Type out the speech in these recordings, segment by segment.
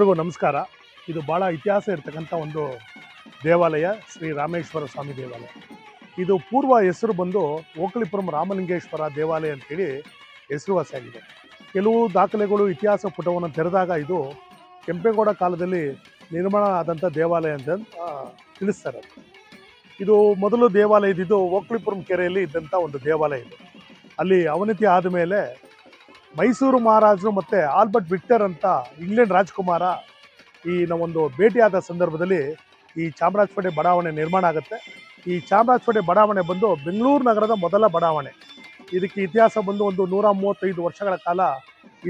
ಎಲ್ರಿಗೂ ನಮಸ್ಕಾರ. ಇದು ಭಾಳ ಇತಿಹಾಸ ಇರ್ತಕ್ಕಂಥ ಒಂದು ದೇವಾಲಯ, ಶ್ರೀ ರಾಮೇಶ್ವರ ಸ್ವಾಮಿ ದೇವಾಲಯ. ಇದು ಪೂರ್ವ ಹೆಸರು ಬಂದು ಓಕಳಿಪುರಂ ರಾಮಲಿಂಗೇಶ್ವರ ದೇವಾಲಯ ಅಂತೇಳಿ ಹೆಸರುವಾಸಿಯಾಗಿದೆ. ಕೆಲವು ದಾಖಲೆಗಳು ಇತಿಹಾಸ ಪುಟವನ್ನು ತೆರೆದಾಗ ಇದು ಕೆಂಪೇಗೌಡ ಕಾಲದಲ್ಲಿ ನಿರ್ಮಾಣ ಆದಂಥ ದೇವಾಲಯ ಅಂತ ತಿಳಿಸ್ತಾರೆ. ಇದು ಮೊದಲು ದೇವಾಲಯ ಇದ್ದಿದ್ದು ಓಕಳಿಪುರಂ ಕೆರೆಯಲ್ಲಿ ಇದ್ದಂಥ ಒಂದು ದೇವಾಲಯ ಇದು. ಅಲ್ಲಿ ಅವನತಿ ಆದಮೇಲೆ ಮೈಸೂರು ಮಹಾರಾಜರು ಮತ್ತು ಆಲ್ಬರ್ಟ್ ವಿಕ್ಟರ್ ಅಂತ ಇಂಗ್ಲೆಂಡ್ ರಾಜಕುಮಾರ ಈ ಒಂದು ಭೇಟಿಯಾದ ಸಂದರ್ಭದಲ್ಲಿ ಈ ಚಾಮರಾಜಪೇಟೆ ಬಡಾವಣೆ ನಿರ್ಮಾಣ ಆಗುತ್ತೆ. ಈ ಚಾಮರಾಜಪೇಟೆ ಬಡಾವಣೆ ಬಂದು ಬೆಂಗಳೂರು ನಗರದ ಮೊದಲ ಬಡಾವಣೆ. ಇದಕ್ಕೆ ಇತಿಹಾಸ ಬಂದು ಒಂದು 135 ವರ್ಷಗಳ ಕಾಲ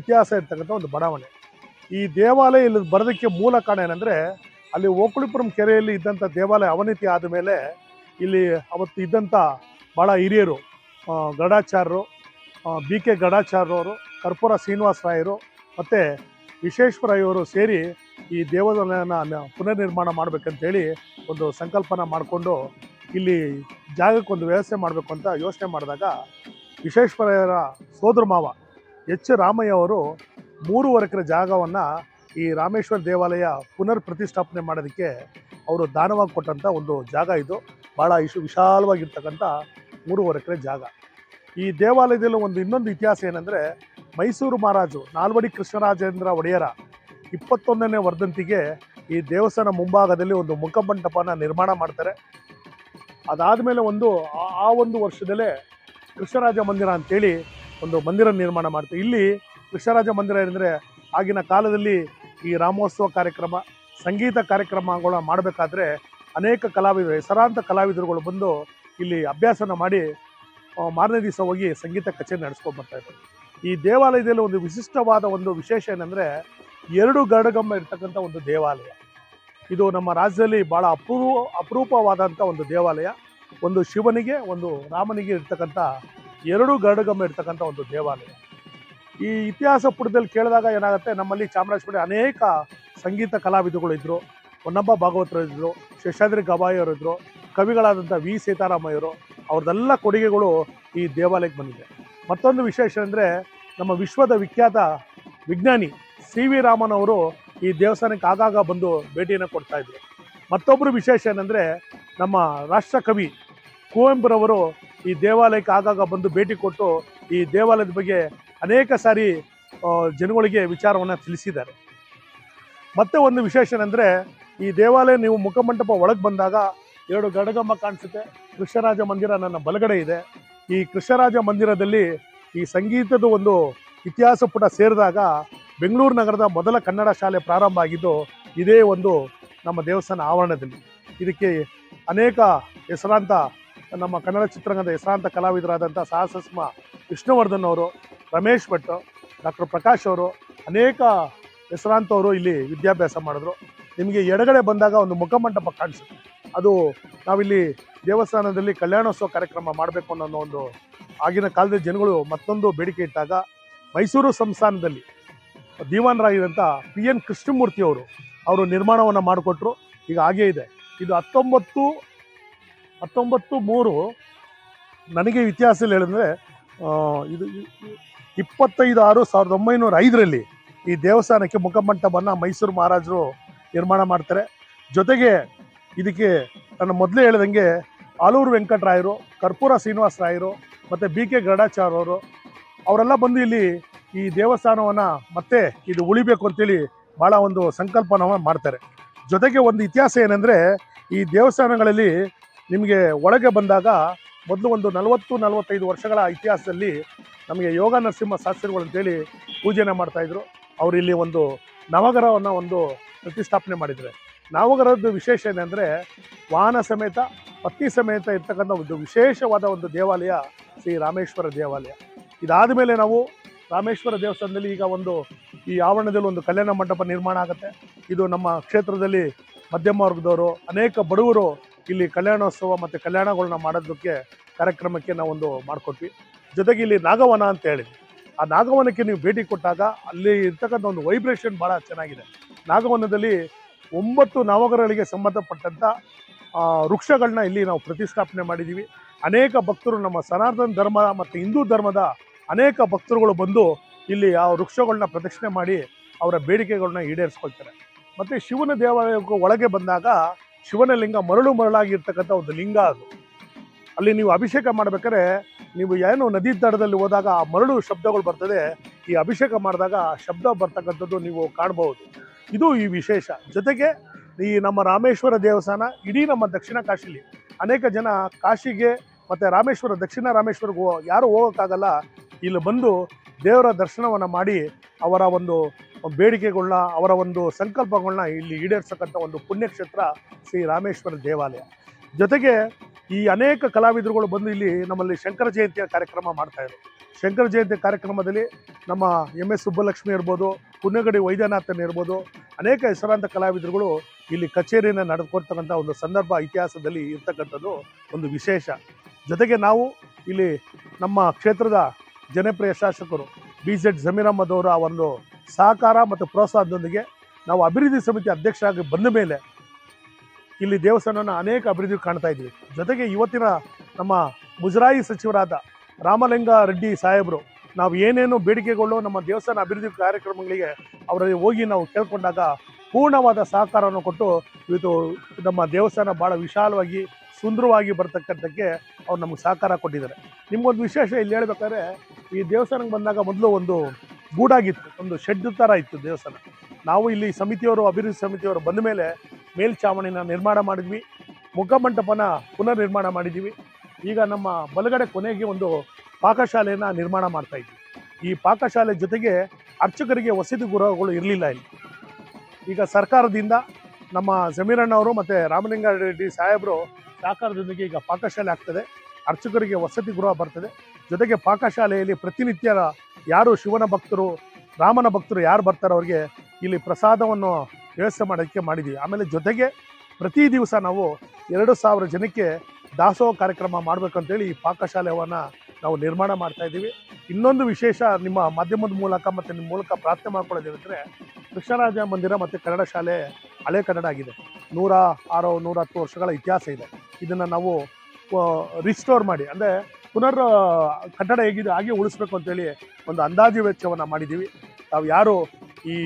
ಇತಿಹಾಸ ಇರ್ತಕ್ಕಂಥ ಒಂದು ಬಡಾವಣೆ. ಈ ದೇವಾಲಯ ಇಲ್ಲಿ ಬರೋದಕ್ಕೆ ಮೂಲ ಕಾರಣ ಏನಂದರೆ, ಅಲ್ಲಿ ಓಕಳಿಪುರಂ ಕೆರೆಯಲ್ಲಿ ಇದ್ದಂಥ ದೇವಾಲಯ ಅವನತಿ ಆದಮೇಲೆ ಇಲ್ಲಿ ಅವತ್ತು ಇದ್ದಂಥ ಭಾಳ ಹಿರಿಯರು, ಗರುಡಾಚಾರ್ಯರು, BK ಗರುಡಾಚಾರ್ಯವರು, ಕರ್ಪೂರ ಶ್ರೀನಿವಾಸರಾಯರು ಮತ್ತು ವಿಶ್ವೇಶ್ವರಯ್ಯವರು ಸೇರಿ ಈ ದೇವಾಲಯನ ಪುನರ್ನಿರ್ಮಾಣ ಮಾಡಬೇಕಂತೇಳಿ ಒಂದು ಸಂಕಲ್ಪನ ಮಾಡಿಕೊಂಡು ಇಲ್ಲಿ ಜಾಗಕ್ಕೊಂದು ವ್ಯವಸ್ಥೆ ಮಾಡಬೇಕು ಅಂತ ಯೋಚನೆ ಮಾಡಿದಾಗ ವಿಶ್ವೇಶ್ವರಯ್ಯರ ಸೋದರ ಮಾವ H. ರಾಮಯ್ಯ ಅವರು 3.5 ಎಕರೆ ಜಾಗವನ್ನು ಈ ರಾಮೇಶ್ವರ ದೇವಾಲಯ ಪುನರ್ ಪ್ರತಿಷ್ಠಾಪನೆ ಮಾಡೋದಕ್ಕೆ ಅವರು ದಾನವಾಗಿ ಕೊಟ್ಟಂಥ ಒಂದು ಜಾಗ ಇದು. ಭಾಳ ವಿಶಾಲವಾಗಿರ್ತಕ್ಕಂಥ 3.5 ಎಕರೆ ಜಾಗ. ಈ ದೇವಾಲಯದಲ್ಲಿ ಇನ್ನೊಂದು ಇತಿಹಾಸ ಏನಂದರೆ, ಮೈಸೂರು ಮಹಾರಾಜು ನಾಲ್ವಡಿ ಕೃಷ್ಣರಾಜೇಂದ್ರ ಒಡೆಯರ 21ನೇ ವರ್ಧಂತಿಗೆ ಈ ದೇವಸ್ಥಾನ ಮುಂಭಾಗದಲ್ಲಿ ಒಂದು ಮುಖಮಂಟಪನ ನಿರ್ಮಾಣ ಮಾಡ್ತಾರೆ. ಅದಾದಮೇಲೆ ಆ ಒಂದು ವರ್ಷದಲ್ಲೇ ಕೃಷ್ಣರಾಜ ಮಂದಿರ ಅಂತೇಳಿ ಒಂದು ಮಂದಿರ ನಿರ್ಮಾಣ ಮಾಡ್ತಾರೆ. ಇಲ್ಲಿ ಕೃಷ್ಣರಾಜ ಮಂದಿರ ಏನಂದರೆ, ಆಗಿನ ಕಾಲದಲ್ಲಿ ಈ ರಾಮೋತ್ಸವ ಕಾರ್ಯಕ್ರಮ, ಸಂಗೀತ ಕಾರ್ಯಕ್ರಮಗಳ ಮಾಡಬೇಕಾದ್ರೆ ಅನೇಕ ಕಲಾವಿದರು, ಹೆಸರಾಂತ ಕಲಾವಿದರುಗಳು ಬಂದು ಇಲ್ಲಿ ಅಭ್ಯಾಸನ ಮಾಡಿ ಮಾರನೇ ದಿವಸ ಹೋಗಿ ಸಂಗೀತ ಕಚೇರಿ ನಡೆಸ್ಕೊಂಡು ಬರ್ತಾಯಿದ್ರು. ಈ ದೇವಾಲಯದಲ್ಲಿ ಒಂದು ವಿಶಿಷ್ಟವಾದ ಒಂದು ವಿಶೇಷ ಏನಂದರೆ, 2 ಗರುಡಗಂಬ ಇರ್ತಕ್ಕಂಥ ಒಂದು ದೇವಾಲಯ. ಇದು ನಮ್ಮ ರಾಜ್ಯದಲ್ಲಿ ಭಾಳ ಅಪರೂಪವಾದಂಥ ಒಂದು ದೇವಾಲಯ. ಒಂದು ಶಿವನಿಗೆ, ಒಂದು ರಾಮನಿಗೆ ಇರ್ತಕ್ಕಂಥ 2 ಗರುಡಗಂಬ ಇರ್ತಕ್ಕಂಥ ಒಂದು ದೇವಾಲಯ. ಈ ಇತಿಹಾಸ ಪುಟದಲ್ಲಿ ಕೇಳಿದಾಗ ಏನಾಗುತ್ತೆ, ನಮ್ಮಲ್ಲಿ ಚಾಮರಾಜಪೇಟೆ ಅನೇಕ ಸಂಗೀತ ಕಲಾವಿದಗಳು ಇದ್ದರು. ಹೊನ್ನಬ್ಬ ಭಾಗವತರು ಇದ್ದರು, ಶೇಷಾದ್ರಿ ಗವಾಯಿ ಅವರು ಇದ್ದರು, ಕವಿಗಳಾದಂಥ V. ಸೀತಾರಾಮಯ್ಯರು, ಅವ್ರದ್ದೆಲ್ಲ ಕೊಡುಗೆಗಳು ಈ ದೇವಾಲಯಕ್ಕೆ ಬಂದಿದೆ. ಮತ್ತೊಂದು ವಿಶೇಷ ಅಂದರೆ, ನಮ್ಮ ವಿಶ್ವದ ವಿಖ್ಯಾತ ವಿಜ್ಞಾನಿ CV ರಾಮನ್ ಅವರು ಈ ದೇವಸ್ಥಾನಕ್ಕೆ ಆಗಾಗ ಬಂದು ಭೇಟಿಯನ್ನು ಕೊಡ್ತಾಯಿದ್ರು. ಮತ್ತೊಬ್ಬರು ವಿಶೇಷ ಏನಂದರೆ, ನಮ್ಮ ರಾಷ್ಟ್ರಕವಿ ಕುವೆಂಪುರವರು ಈ ದೇವಾಲಯಕ್ಕೆ ಆಗಾಗ ಬಂದು ಭೇಟಿ ಕೊಟ್ಟು ಈ ದೇವಾಲಯದ ಬಗ್ಗೆ ಅನೇಕ ಸಾರಿ ಜನಗಳಿಗೆ ವಿಚಾರವನ್ನು ತಿಳಿಸಿದ್ದಾರೆ. ಮತ್ತೆ ಒಂದು ವಿಶೇಷ ಏನಂದರೆ, ಈ ದೇವಾಲಯ ನೀವು ಮುಖಮಂಟಪ ಒಳಗೆ ಬಂದಾಗ 2 ಗರುಡಗಂಬ ಕಾಣಿಸುತ್ತೆ. ಕೃಷ್ಣರಾಜ ಮಂದಿರ ನನ್ನ ಬಲಗಡೆ ಇದೆ. ಈ ಕೃಷ್ಣರಾಜ ಮಂದಿರದಲ್ಲಿ ಈ ಸಂಗೀತದ ಒಂದು ಇತಿಹಾಸ ಪುಟ ಸೇರಿದಾಗ ಬೆಂಗಳೂರು ನಗರದ ಮೊದಲ ಕನ್ನಡ ಶಾಲೆ ಪ್ರಾರಂಭ ಆಗಿದ್ದು ಇದೇ ಒಂದು ನಮ್ಮ ದೇವಸ್ಥಾನ ಆವರಣದಲ್ಲಿ. ಇದಕ್ಕೆ ಅನೇಕ ಹೆಸರಾಂತ ನಮ್ಮ ಕನ್ನಡ ಚಿತ್ರರಂಗದ ಹೆಸರಾಂತ ಕಲಾವಿದರಾದಂಥ ಸಾಹಸಸ್ಮ ವಿಷ್ಣುವರ್ಧನ್ ಅವರು, ರಮೇಶ್ ಭಟ್, ಡಾಕ್ಟರ್ ಪ್ರಕಾಶ್ ಅವರು, ಅನೇಕ ಹೆಸರಾಂತವರು ಇಲ್ಲಿ ವಿದ್ಯಾಭ್ಯಾಸ ಮಾಡಿದ್ರು. ನಿಮಗೆ ಎಡಗಡೆ ಬಂದಾಗ ಒಂದು ಮುಖಮಂಟಪ ಕಾಣಿಸುತ್ತೆ. ಅದು ನಾವಿಲ್ಲಿ ದೇವಸ್ಥಾನದಲ್ಲಿ ಕಲ್ಯಾಣೋತ್ಸವ ಕಾರ್ಯಕ್ರಮ ಮಾಡಬೇಕು ಅನ್ನೋ ಒಂದು ಆಗಿನ ಕಾಲದ ಜನಗಳು ಮತ್ತೊಂದು ಬೇಡಿಕೆ ಇಟ್ಟಾಗ ಮೈಸೂರು ಸಂಸ್ಥಾನದಲ್ಲಿ ದಿವಾನರಾಗಿದ್ದಂಥ PN ಕೃಷ್ಣಮೂರ್ತಿ ಅವರು ನಿರ್ಮಾಣವನ್ನು ಮಾಡಿಕೊಟ್ರು. ಈಗ ಹಾಗೇ ಇದೆ. ಇದು 1903 ನನಗೆ ಇತಿಹಾಸದಲ್ಲಿ ಹೇಳಿದ್ರೆ, ಇದು 25/6/1905 ಈ ದೇವಸ್ಥಾನಕ್ಕೆ ಮುಖಮಂಟಪವನ್ನು ಮೈಸೂರು ಮಹಾರಾಜರು ನಿರ್ಮಾಣ ಮಾಡ್ತಾರೆ. ಜೊತೆಗೆ ಇದಕ್ಕೆ ನಾನು ಮೊದಲೇ ಹೇಳಿದಂಗೆ ಆಲೂರು ವೆಂಕಟರಾಯರು, ಕರ್ಪೂರ ಶ್ರೀನಿವಾಸರಾಯರು ಮತ್ತು BK ಗರುಡಾಚಾರ್ಯವರು ಅವರೆಲ್ಲ ಬಂದು ಇಲ್ಲಿ ಈ ದೇವಸ್ಥಾನವನ್ನು ಮತ್ತೆ ಇದು ಉಳಿಬೇಕು ಅಂತೇಳಿ ಭಾಳ ಒಂದು ಸಂಕಲ್ಪನ ಮಾಡ್ತಾರೆ. ಜೊತೆಗೆ ಒಂದು ಇತಿಹಾಸ ಏನಂದರೆ, ಈ ದೇವಸ್ಥಾನಗಳಲ್ಲಿ ನಿಮಗೆ ಒಳಗೆ ಬಂದಾಗ ಮೊದಲು ಒಂದು 40-45 ವರ್ಷಗಳ ಇತಿಹಾಸದಲ್ಲಿ ನಮಗೆ ಯೋಗ ನರಸಿಂಹ ಶಾಸ್ತ್ರಿಗಳು ಅಂತೇಳಿ ಪೂಜೆನ ಮಾಡ್ತಾಯಿದ್ರು. ಅವರು ಇಲ್ಲಿ ಒಂದು ನವಗ್ರಹವನ್ನು ಪ್ರತಿಷ್ಠಾಪನೆ ಮಾಡಿದ್ದಾರೆ. ನವಗ್ರಹದ ವಿಶೇಷ ಏನಂದರೆ, ವಾಹನ ಸಮೇತ ಪತ್ನಿ ಸಮೇತ ಇರ್ತಕ್ಕಂಥ ಒಂದು ವಿಶೇಷವಾದ ಒಂದು ದೇವಾಲಯ ಶ್ರೀ ರಾಮೇಶ್ವರ ದೇವಾಲಯ. ಇದಾದ ಮೇಲೆ ನಾವು ರಾಮೇಶ್ವರ ದೇವಸ್ಥಾನದಲ್ಲಿ ಈಗ ಈ ಆವರಣದಲ್ಲಿ ಒಂದು ಕಲ್ಯಾಣ ಮಂಟಪ ನಿರ್ಮಾಣ ಆಗುತ್ತೆ. ಇದು ನಮ್ಮ ಕ್ಷೇತ್ರದಲ್ಲಿ ಮಧ್ಯಮ ವರ್ಗದವರು, ಅನೇಕ ಬಡವರು ಇಲ್ಲಿ ಕಲ್ಯಾಣೋತ್ಸವ ಮತ್ತು ಕಲ್ಯಾಣಗಳನ್ನ ಮಾಡೋದಕ್ಕೆ ಕಾರ್ಯಕ್ರಮಕ್ಕೆ ನಾವು ಮಾಡಿಕೊಟ್ವಿ. ಜೊತೆಗೆ ಇಲ್ಲಿ ನಾಗವನ ಅಂತ ಹೇಳಿ, ಆ ನಾಗವನಕ್ಕೆ ನೀವು ಭೇಟಿ ಕೊಟ್ಟಾಗ ಅಲ್ಲಿ ಇರ್ತಕ್ಕಂಥ ಒಂದು ವೈಬ್ರೇಷನ್ ಭಾಳ ಚೆನ್ನಾಗಿದೆ. ನಾಗವನದಲ್ಲಿ 9 ನವಗ್ರಹಗಳಿಗೆ ಸಂಬಂಧಪಟ್ಟಂಥ ವೃಕ್ಷಗಳನ್ನ ಇಲ್ಲಿ ನಾವು ಪ್ರತಿಷ್ಠಾಪನೆ ಮಾಡಿದ್ದೀವಿ. ಅನೇಕ ಭಕ್ತರು, ನಮ್ಮ ಸನಾತನ ಧರ್ಮ ಮತ್ತು ಹಿಂದೂ ಧರ್ಮದ ಅನೇಕ ಭಕ್ತರುಗಳು ಬಂದು ಇಲ್ಲಿ ಆ ವೃಕ್ಷಗಳನ್ನ ಪ್ರದಕ್ಷಿಣೆ ಮಾಡಿ ಅವರ ಬೇಡಿಕೆಗಳನ್ನ ಈಡೇರಿಸ್ಕೊಳ್ತಾರೆ. ಮತ್ತು ಶಿವನ ದೇವಾಲಯಕ್ಕೆ ಒಳಗೆ ಬಂದಾಗ ಶಿವನ ಲಿಂಗ ಮರಳಾಗಿರ್ತಕ್ಕಂಥ ಒಂದು ಲಿಂಗ ಅದು. ಅಲ್ಲಿ ನೀವು ಅಭಿಷೇಕ ಮಾಡ್ಬೇಕಾದ್ರೆ ನೀವು ಏನು ನದಿ ದಡದಲ್ಲಿ ಹೋದಾಗ ಆ ಮರಳು ಶಬ್ದಗಳು ಬರ್ತದೆ, ಈ ಅಭಿಷೇಕ ಮಾಡಿದಾಗ ಶಬ್ದ ಬರ್ತಕ್ಕಂಥದ್ದು ನೀವು ಕಾಣ್ಬೋದು. ಇದು ಈ ವಿಶೇಷ. ಜೊತೆಗೆ ಈ ನಮ್ಮ ರಾಮೇಶ್ವರ ದೇವಸ್ಥಾನ ಇಡೀ ನಮ್ಮ ದಕ್ಷಿಣ ಕಾಶಿಲಿ ಅನೇಕ ಜನ ಕಾಶಿಗೆ ಮತ್ತು ರಾಮೇಶ್ವರ ದಕ್ಷಿಣ ರಾಮೇಶ್ವರಕ್ಕೆ ಯಾರು ಹೋಗೋಕ್ಕಾಗಲ್ಲ, ಇಲ್ಲಿ ಬಂದು ದೇವರ ದರ್ಶನವನ್ನು ಮಾಡಿ ಅವರ ಒಂದು ಬೇಡಿಕೆಗಳನ್ನ ಅವರ ಒಂದು ಸಂಕಲ್ಪಗಳನ್ನ ಇಲ್ಲಿ ಈಡೇರಿಸತಕ್ಕಂಥ ಒಂದು ಪುಣ್ಯಕ್ಷೇತ್ರ ಶ್ರೀ ರಾಮೇಶ್ವರ ದೇವಾಲಯ. ಜೊತೆಗೆ ಈ ಅನೇಕ ಕಲಾವಿದರುಗಳು ಬಂದು ಇಲ್ಲಿ ನಮ್ಮಲ್ಲಿ ಶಂಕರ ಜಯಂತಿಯ ಕಾರ್ಯಕ್ರಮ ಮಾಡ್ತಾಯಿದ್ರು. ಶಂಕರ ಜಯಂತಿ ಕಾರ್ಯಕ್ರಮದಲ್ಲಿ ನಮ್ಮ MS ಸುಬ್ಬಲಕ್ಷ್ಮಿ ಇರ್ಬೋದು, ಪುಣ್ಯಗಡಿ ವೈದ್ಯನಾಥನ್ ಇರ್ಬೋದು, ಅನೇಕ ಹೆಸರಾಂತ ಕಲಾವಿದರುಗಳು ಇಲ್ಲಿ ಕಚೇರಿಯನ್ನು ನಡೆದುಕೊಡ್ತಕ್ಕಂಥ ಒಂದು ಸಂದರ್ಭ ಇತಿಹಾಸದಲ್ಲಿ ಇರ್ತಕ್ಕಂಥದ್ದು ಒಂದು ವಿಶೇಷ. ಜೊತೆಗೆ ನಾವು ಇಲ್ಲಿ ನಮ್ಮ ಕ್ಷೇತ್ರದ ಜನಪ್ರಿಯ ಶಾಸಕರು BZ ಜಮೀರ್ ಅಹ್ಮದ್ ಅವರ ಒಂದು ಸಹಕಾರ ಮತ್ತು ಪ್ರೋತ್ಸಾಹದೊಂದಿಗೆ ನಾವು ಅಭಿವೃದ್ಧಿ ಸಮಿತಿ ಅಧ್ಯಕ್ಷರಾಗಿ ಬಂದ ಮೇಲೆ ಇಲ್ಲಿ ದೇವಸ್ಥಾನನ ಅನೇಕ ಅಭಿವೃದ್ಧಿ ಕಾಣ್ತಾ ಇದ್ದೀವಿ. ಜೊತೆಗೆ ಇವತ್ತಿನ ನಮ್ಮ ಮುಜರಾಯಿ ಸಚಿವರಾದ ರಾಮಲಿಂಗ ರೆಡ್ಡಿ ಸಾಹೇಬರು ನಾವು ಏನೇನು ಬೇಡಿಕೆಗಳು ನಮ್ಮ ದೇವಸ್ಥಾನ ಅಭಿವೃದ್ಧಿ ಕಾರ್ಯಕ್ರಮಗಳಿಗೆ ಅವರಲ್ಲಿ ಹೋಗಿ ನಾವು ಕೇಳ್ಕೊಂಡಾಗ ಪೂರ್ಣವಾದ ಸಹಕಾರವನ್ನು ಕೊಟ್ಟು ಇವತ್ತು ನಮ್ಮ ದೇವಸ್ಥಾನ ಭಾಳ ವಿಶಾಲವಾಗಿ ಸುಂದರವಾಗಿ ಬರ್ತಕ್ಕಂಥಕ್ಕೆ ಅವ್ರು ನಮಗೆ ಸಹಕಾರ ಕೊಟ್ಟಿದ್ದಾರೆ. ನಿಮಗೊಂದು ವಿಶೇಷ ಇಲ್ಲಿ ಹೇಳ್ಬೇಕಾದ್ರೆ, ಈ ದೇವಸ್ಥಾನಕ್ಕೆ ಬಂದಾಗ ಮೊದಲು ಒಂದು ಗೂಡಾಗಿತ್ತು, ಒಂದು ಶೆಡ್ ಥರ ಇತ್ತು ದೇವಸ್ಥಾನ. ನಾವು ಇಲ್ಲಿ ಸಮಿತಿಯವರು ಅಭಿವೃದ್ಧಿ ಸಮಿತಿಯವರು ಬಂದ ಮೇಲೆ ಮೇಲ್ಛಾವಣಿನ ನಿರ್ಮಾಣ ಮಾಡಿದ್ವಿ, ಮುಖಮಂಟಪನ ಪುನರ್ ನಿರ್ಮಾಣ ಮಾಡಿದ್ದೀವಿ. ಈಗ ನಮ್ಮ ಬಲಗಡೆ ಕೊನೆಗೆ ಒಂದು ಪಾಕಶಾಲೆಯನ್ನು ನಿರ್ಮಾಣ ಮಾಡ್ತಾಯಿದ್ವಿ. ಈ ಪಾಕಶಾಲೆ ಜೊತೆಗೆ ಅರ್ಚಕರಿಗೆ ವಸತಿ ಗೃಹಗಳು ಇರಲಿಲ್ಲ ಇಲ್ಲಿ. ಈಗ ಸರ್ಕಾರದಿಂದ ನಮ್ಮ ಜಮೀರಣ್ಣವರು ಮತ್ತು ರಾಮಲಿಂಗ ರೆಡ್ಡಿ ಸಾಹೇಬರು ಸಹಕಾರದೊಂದಿಗೆ ಈಗ ಪಾಕಶಾಲೆ ಆಗ್ತದೆ, ಅರ್ಚಕರಿಗೆ ವಸತಿ ಗೃಹ ಬರ್ತದೆ. ಜೊತೆಗೆ ಪಾಕಶಾಲೆಯಲ್ಲಿ ಪ್ರತಿನಿತ್ಯ ಯಾರು ಶಿವನ ಭಕ್ತರು ರಾಮನ ಭಕ್ತರು ಯಾರು ಬರ್ತಾರೋ ಅವ್ರಿಗೆ ಇಲ್ಲಿ ಪ್ರಸಾದವನ್ನು ವ್ಯವಸ್ಥೆ ಮಾಡೋಕ್ಕೆ ಮಾಡಿದ್ದೀವಿ. ಆಮೇಲೆ ಜೊತೆಗೆ ಪ್ರತಿ ದಿವಸ ನಾವು 2,000 ಜನಕ್ಕೆ ದಾಸೋಹ ಕಾರ್ಯಕ್ರಮ ಮಾಡಬೇಕಂತೇಳಿ ಈ ಪಾಕಶಾಲೆಯನ್ನು ನಾವು ನಿರ್ಮಾಣ ಮಾಡ್ತಾಯಿದ್ದೀವಿ. ಇನ್ನೊಂದು ವಿಶೇಷ ನಿಮ್ಮ ಮಾಧ್ಯಮದ ಮೂಲಕ ಮತ್ತು ನಿಮ್ಮ ಮೂಲಕ ಪ್ರಾರ್ಥನೆ ಮಾಡ್ಕೊಳ್ಳೋದೇನೆಂದರೆ, ಕೃಷ್ಣರಾಜ ಮಂದಿರ ಮತ್ತು ಕನ್ನಡ ಶಾಲೆ ಹಳೆ ಕನ್ನಡ ಆಗಿದೆ. 106-110 ವರ್ಷಗಳ ಇತಿಹಾಸ ಇದೆ. ಇದನ್ನು ನಾವು ರಿಸ್ಟೋರ್ ಮಾಡಿ, ಅಂದರೆ ಪುನರ್ ಕಟ್ಟಡ ಹೇಗಿದೆ ಹಾಗೆ ಉಳಿಸ್ಬೇಕು ಅಂತೇಳಿ ಒಂದು ಅಂದಾಜು ವೆಚ್ಚವನ್ನು ಮಾಡಿದ್ದೀವಿ. ತಾವು ಯಾರು ಈ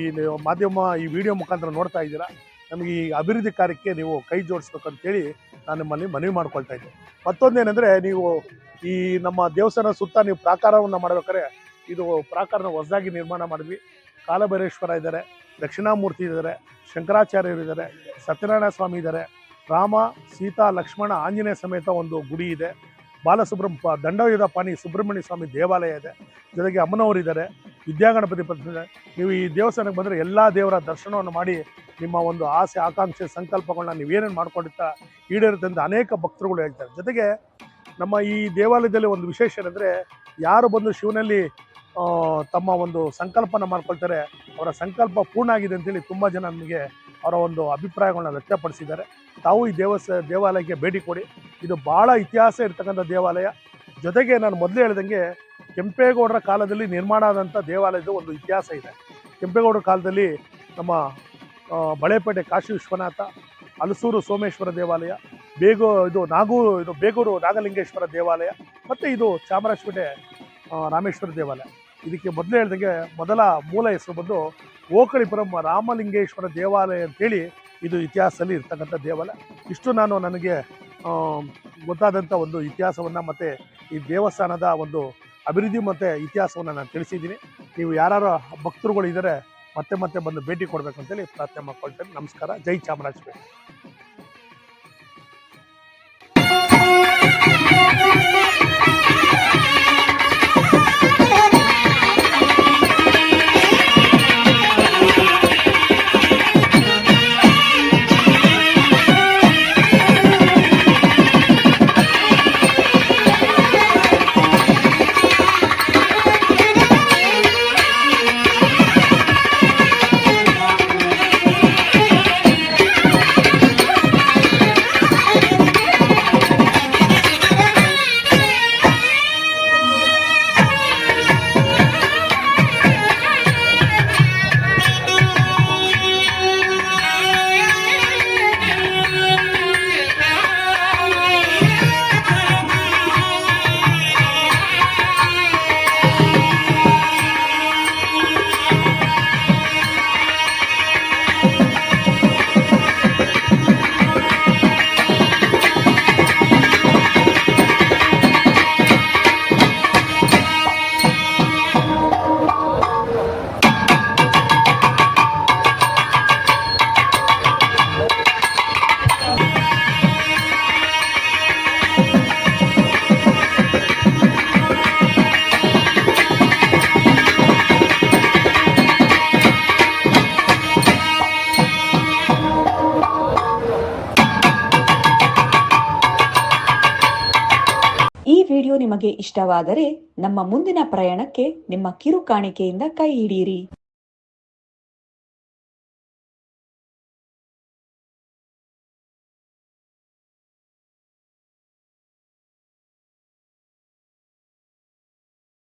ಮಾಧ್ಯಮ ಈ ವಿಡಿಯೋ ಮುಖಾಂತರ ನೋಡ್ತಾ ಇದ್ದೀರಾ, ನಮಗೆ ಈ ಅಭಿವೃದ್ಧಿ ಕಾರ್ಯಕ್ಕೆ ನೀವು ಕೈ ಜೋಡಿಸ್ಬೇಕಂತೇಳಿ ನಾನು ನಿಮ್ಮಲ್ಲಿ ಮನವಿ ಮಾಡ್ಕೊಳ್ತಾ ಇದ್ದೆ. ಮತ್ತೊಂದೇನೆಂದರೆ, ನೀವು ಈ ನಮ್ಮ ದೇವಸ್ಥಾನ ಸುತ್ತ ನೀವು ಪ್ರಾಕಾರವನ್ನು ಮಾಡಬೇಕಾದ್ರೆ ಇದು ಪ್ರಾಕಾರನ ಹೊಸದಾಗಿ ನಿರ್ಮಾಣ ಮಾಡಿದ್ವಿ. ಕಾಲಭೈರೇಶ್ವರ ಇದ್ದಾರೆ, ದಕ್ಷಿಣಾಮೂರ್ತಿ ಇದ್ದಾರೆ, ಶಂಕರಾಚಾರ್ಯರು ಇದ್ದಾರೆ, ಸತ್ಯನಾರಾಯಣ ಸ್ವಾಮಿ ಇದ್ದಾರೆ, ರಾಮ ಸೀತಾ ಲಕ್ಷ್ಮಣ ಆಂಜನೇಯ ಸಮೇತ ಒಂದು ಗುಡಿ ಇದೆ, ದಂಡಯುಧ ಪಾಣಿ ಸುಬ್ರಹ್ಮಣ್ಯ ಸ್ವಾಮಿ ದೇವಾಲಯ ಇದೆ, ಜೊತೆಗೆ ಅಮ್ಮನವರಿದ್ದಾರೆ, ವಿದ್ಯಾಗಣಪತಿ ಪ್ರತಿಮೆ. ನೀವು ಈ ದೇವಸ್ಥಾನಕ್ಕೆ ಬಂದರೆ ಎಲ್ಲ ದೇವರ ದರ್ಶನವನ್ನು ಮಾಡಿ ನಿಮ್ಮ ಒಂದು ಆಸೆ ಆಕಾಂಕ್ಷೆ ಸಂಕಲ್ಪಗಳನ್ನ ನೀವೇನೇನು ಮಾಡ್ಕೊಂಡಿರ್ತಾ ಈಡೇರುತ್ತೆ ಅಂತ ಅನೇಕ ಭಕ್ತರುಗಳು ಹೇಳ್ತಾರೆ. ಜೊತೆಗೆ ನಮ್ಮ ಈ ದೇವಾಲಯದಲ್ಲಿ ಒಂದು ವಿಶೇಷ ಏನಂದರೆ, ಯಾರು ಬಂದು ಶಿವನಲ್ಲಿ ತಮ್ಮ ಒಂದು ಸಂಕಲ್ಪನ ಮಾಡ್ಕೊಳ್ತಾರೆ ಅವರ ಸಂಕಲ್ಪ ಪೂರ್ಣ ಆಗಿದೆ ಅಂತೇಳಿ ತುಂಬ ಜನ ನಮಗೆ ಅವರ ಒಂದು ಅಭಿಪ್ರಾಯಗಳನ್ನ ವ್ಯಕ್ತಪಡಿಸಿದ್ದಾರೆ. ತಾವು ಈ ದೇವಾಲಯಕ್ಕೆ ಭೇಟಿ ಕೊಡಿ. ಇದು ಭಾಳ ಇತಿಹಾಸ ಇರ್ತಕ್ಕಂಥ ದೇವಾಲಯ. ಜೊತೆಗೆ ನಾನು ಮೊದಲೇ ಹೇಳ್ದಂಗೆ ಕೆಂಪೇಗೌಡರ ಕಾಲದಲ್ಲಿ ನಿರ್ಮಾಣ ಆದಂಥ ದೇವಾಲಯದ ಒಂದು ಇತಿಹಾಸ ಇದೆ. ಕೆಂಪೇಗೌಡರ ಕಾಲದಲ್ಲಿ ನಮ್ಮ ಬಳೆಪೇಟೆ ಕಾಶಿ ವಿಶ್ವನಾಥ, ಹಲಸೂರು ಸೋಮೇಶ್ವರ ದೇವಾಲಯ, ಬೇಗೂರು ನಾಗಲಿಂಗೇಶ್ವರ ದೇವಾಲಯ ಮತ್ತು ಇದು ಚಾಮರಾಜಪೇಟೆ ರಾಮೇಶ್ವರ ದೇವಾಲಯ. ಇದಕ್ಕೆ ಮೊದಲೇ ಹೇಳ್ದಂಗೆ ಮೊದಲ ಮೂಲ ಹೆಸರು ಬಂದು ಓಕಳಿಪುರಂ ರಾಮಲಿಂಗೇಶ್ವರ ದೇವಾಲಯ ಅಂತೇಳಿ ಇದು ಇತಿಹಾಸದಲ್ಲಿ ಇರ್ತಕ್ಕಂಥ ದೇವಾಲಯ. ಇಷ್ಟು ನನಗೆ ಗೊತ್ತಾದಂಥ ಒಂದು ಇತಿಹಾಸವನ್ನು ಮತ್ತು ಈ ದೇವಸ್ಥಾನದ ಒಂದು ಅಭಿವೃದ್ಧಿ ಮತ್ತು ಇತಿಹಾಸವನ್ನು ನಾನು ತಿಳಿಸಿದ್ದೀನಿ. ನೀವು ಯಾರು ಭಕ್ತರುಗಳಿದ್ದಾರೆ ಮತ್ತೆ ಬಂದು ಭೇಟಿ ಕೊಡಬೇಕು ಅಂತೇಳಿ ಪ್ರಾರ್ಥನೆ ಮಾಡ್ಕೊಳ್ತೇನೆ. ನಮಸ್ಕಾರ. ಜೈ ಚಾಮರಾಜಪೇಟೆ. ವಿಡಿಯೋ ನಿಮಗೆ ಇಷ್ಟವಾದರೆ ನಮ್ಮ ಮುಂದಿನ ಪ್ರಯಾಣಕ್ಕೆ ನಿಮ್ಮ ಕಿರು ಕಾಣಿಕೆಯಿಂದ ಕೈ ಹಿಡಿಯಿರಿ.